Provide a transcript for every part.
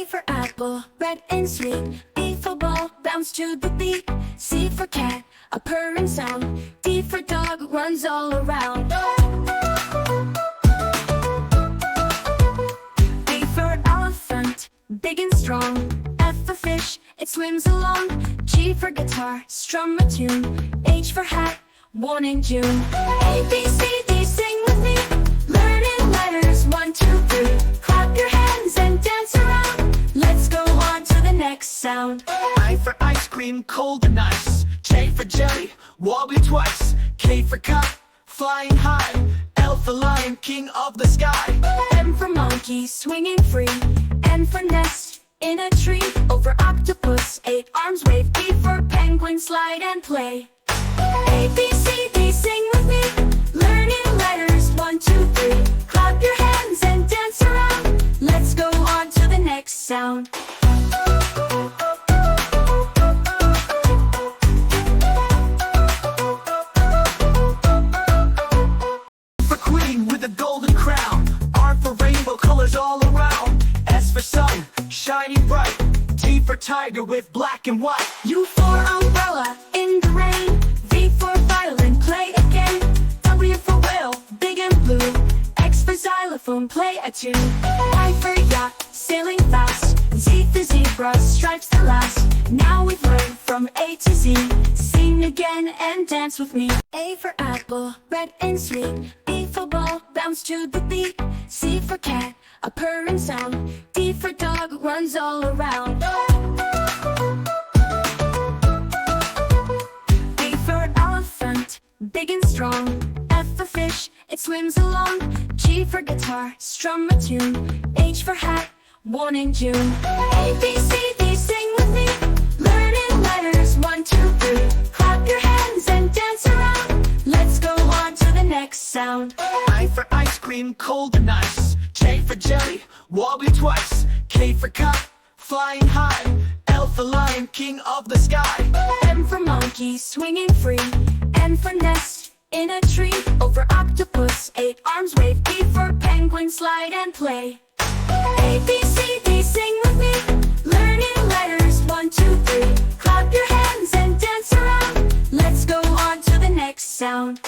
A for apple, red and sweet. B for ball, bounce to the beat. C for cat, a purring sound. D for dog, runs all around. E for elephant, big and strong. F for fish, it swims along. G for guitar, strum a tune. H for hat, born in June. A, B, C, D, sing with me. Learning letters, 1, 2, 3. Clap your hands and dance around. Let's go on to the next sound. I for ice cream, cold and ice. J for jelly, wobbly twice. K for cup, flying high. L for lion, king of the sky. M for monkey, swinging free. N for nest, in a tree. O for octopus, 8 arms wave. P for penguin, slide and play. A, B, C, D, sing with me. Learning letters, 1, 2, 3. Clap your hands and dance around. Let's go on to the next sound. For queen with a golden crown. R for rainbow, colors all around. S for sun, shining bright. T for tiger with black and white. U for umbrella, in the rain. V for violin, play again. W for whale, big and blue. X for xylophone, play a tune. Y for yacht, sailing fast. Z for zebra, stripes the last. Now we've learned from A to Z. Sing again and dance with me. A for apple, red and sweet. B for ball, bounce to the beat. C for cat, a purring sound. D for dog, runs all around. E for elephant, big and strong. F for fish, it swims along. G for guitar, strum a tune. H for hat, born in June. A, B, C, D, sing with me. Learning letters, 1, 2, 3. Clap your hands and dance around. Let's go on to the next sound. I for ice cream, cold and ice. J for jelly, wobbly twice. K for cup, flying high. L for lion, king of the sky. M for monkey, swinging free. N for nest, in a tree. O for octopus, 8 arms wave. P for penguin, slide and play. A, B, C, D, sing with me. Learning letters, 1, 2, 3. Clap your hands and dance around. Let's go on to the next sound.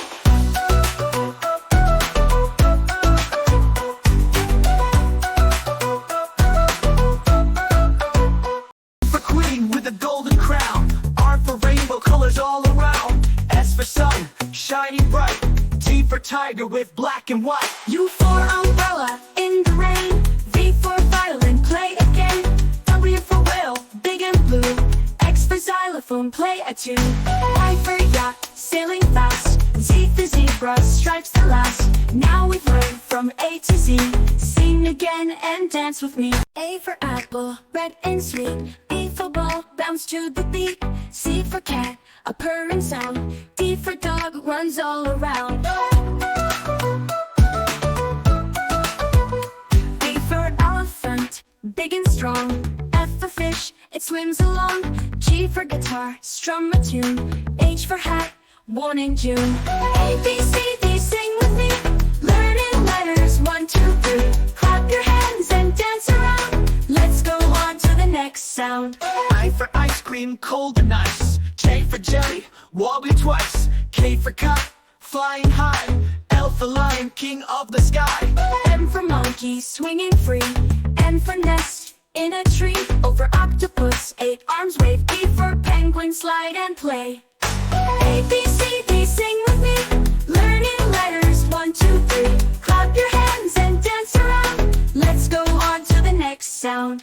For queen with a golden crown. R for rainbow, colors all around. S for sun, shining bright. T for tiger with black and white. U for umbrella, in the rain. V for violin, play again. W for whale, big and blue. X for xylophone, play a tune. Y for yacht, sailing fast. Z for zebra, stripes the last. Now we've learned from A to Z. Sing again and dance with me. A for apple, red and sweet. B for ball, bounce to the beat. C for cat, a purring sound. D for dog, runs all around. E for elephant, big and strong. F for fish, it swims along. G for guitar, strum a tune. H for hat, born in June. A, B, C, D, sing with me. Learning letters, 1, 2, 3. Clap your hands and dance around. Let's go on to the next sound. I for ice cream, cold and ice. J for jelly, wobbly twice. K for cup, flying high. L for lion, king of the sky. M for monkey, swinging free. N for nest, in a tree. O for octopus, 8 arms wave. P for penguin, slide and play. A, B, C, D, sing with me. Learning letters, 1, 2, 3. Clap your hands and dance around. Let's go on to the next sound.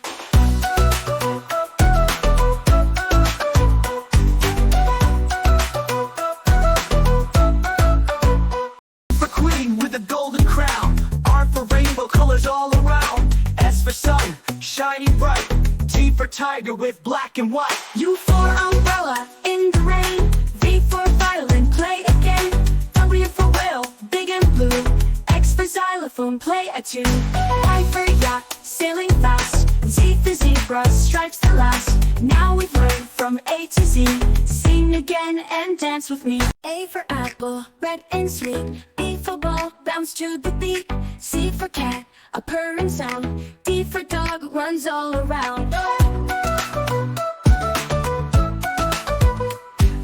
For queen with a golden crown. R for rainbow, colors all around. S for sun, shining bright. T for tiger with black and white. U for umbrella, in the rain. V for violin, play again. W for whale, big and blue. X for xylophone, play a tune. Y for yacht, sailing fast. Z for zebra, stripes the last. Now we've learned from A to Z. Sing again and dance with me. A for apple, red and sweet. B for ball, bounce to the beat. C for cat, a purring sound. D for dog, runs all around.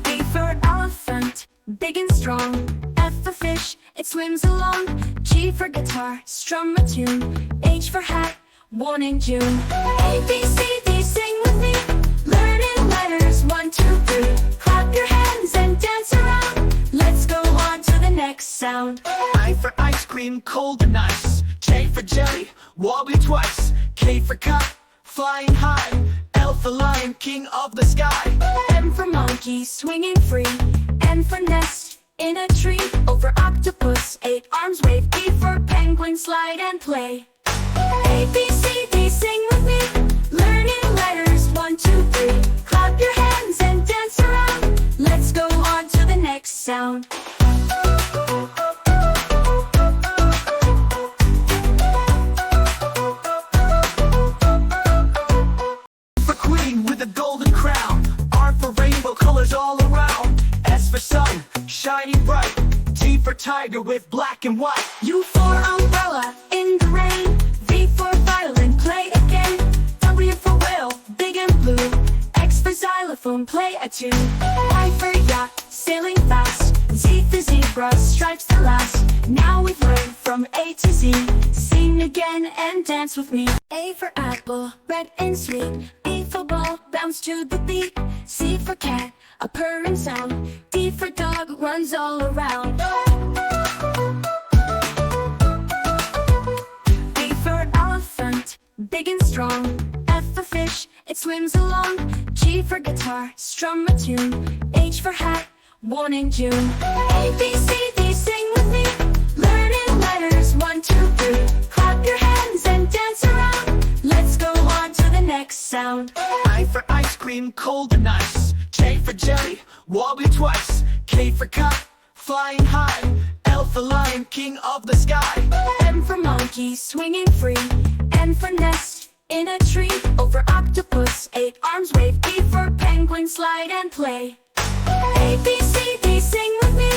E for elephant, big and strong. F for fish, it swims along. G for guitar, strum a tune. H for hat, born in June. A, B, C, D, sing with me. Learning letters, 1, 2, 3. Clap your hands and dance around. Let's go on to the next sound. I for ice cream, cold and nice. J for jelly, wobbly twice. K for cup, flying high. L for lion, king of the sky. M for monkey, swinging free. N for nest, in a tree. O for octopus, 8 arms wave. P for penguin, slide and play. A, B, C, D, sing with me. Learning letters, 1, 2, 3. Clap your hands and dance around. Let's go on to the next sound. For queen with a golden crown. R for rainbow, colors all around. S for sun, shining bright. T for tiger with black and white. U for umbrella, in the rain. V for violin, play again. W for whale, big and blue. X for xylophone, play a tune. Y for yacht, sailing fast. Z for zebra, stripes the last. Now we've learned from A to Z. Sing again and dance with me. A for apple, red and sweet. B for ball, bounce to the beat. C for cat, a purring sound. D for dog, runs all around. E for elephant, big and strong. F for fish, it swims along. G for guitar, strum a tune. H for hat, born in June. A, B, C, D, sing with me. Learning letters, 1, 2, 3. Clap your hands and dance around. Let's go on to the next sound. I for ice cream, cold and nice. J for jelly, wobbly twice. K for cup, flying high. L for lion, king of the sky. M for monkey, swinging free. N for nest, in a tree. O for octopus, 8 arms wave. P for penguin, slide and play. A, B, C, D, sing with me.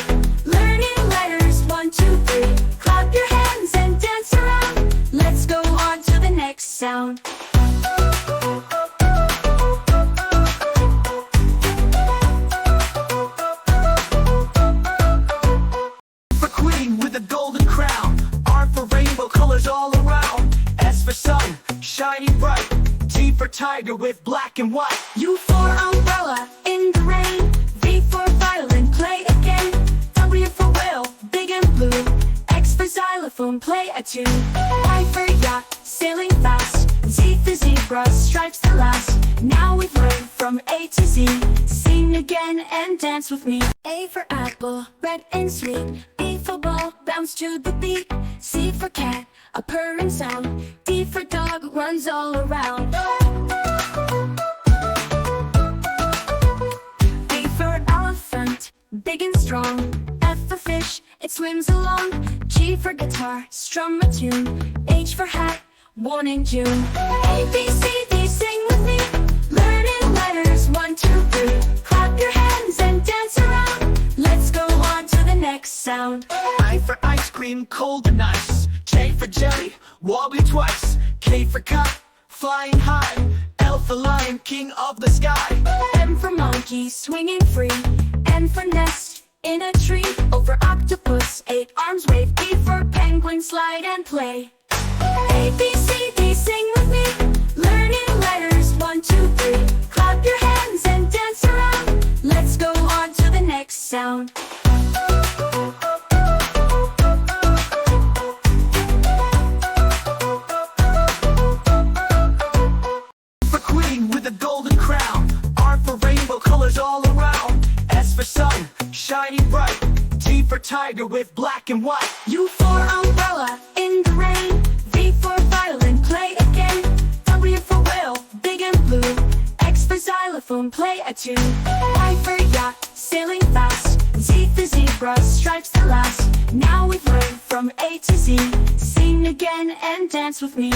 Learning letters, 1, 2, 3. Clap your hands and dance around. Let's go on to the next sound. For queen with a golden crown. R for rainbow, colors all around. S for sun, shining bright. T for tiger with black and white. U for umbrella, in the rain. V for violin, play again. W for whale, big and blue. X for xylophone, play a tune. Y for yacht, sailing fast. Z for zebra, stripes the last. Now we've learned from A to Z. Sing again and dance with me. A for apple, red and sweet. B for ball, bounce to the beat. C for cat, a purring sound. D for dog, runs all around. E for elephant, big and strong. F for fish, it swims along. G for guitar, strum a tune. H for hat, born in June. A, B, C, D, sing with me. Learning letters, 1, 2, 3. Clap your hands and dance around. Let's go on to the next sound. I for ice cream, cold and nice. J for jelly, wobbly twice. K for cup, flying high. L for lion, king of the sky. M for monkey, swinging free. N for nest, in a tree. O for octopus, 8 arms wave. P for penguin, slide and play. A, B, C, D, sing with me. Learning letters, 1, 2, 3. Clap your hands and dance around. Let's go on to the next sound. For queen with a golden crown. R for rainbow, colors all around. S for sun, shining bright. T for tiger with black and white. U for umbrella, in the rain. V for violin, play again. W for whale, big and blue. X for xylophone, play a tune. Y for yacht, sailing fast. Z for zebra, stripes the last. Now we've learned from A to Z. Sing again and dance with me.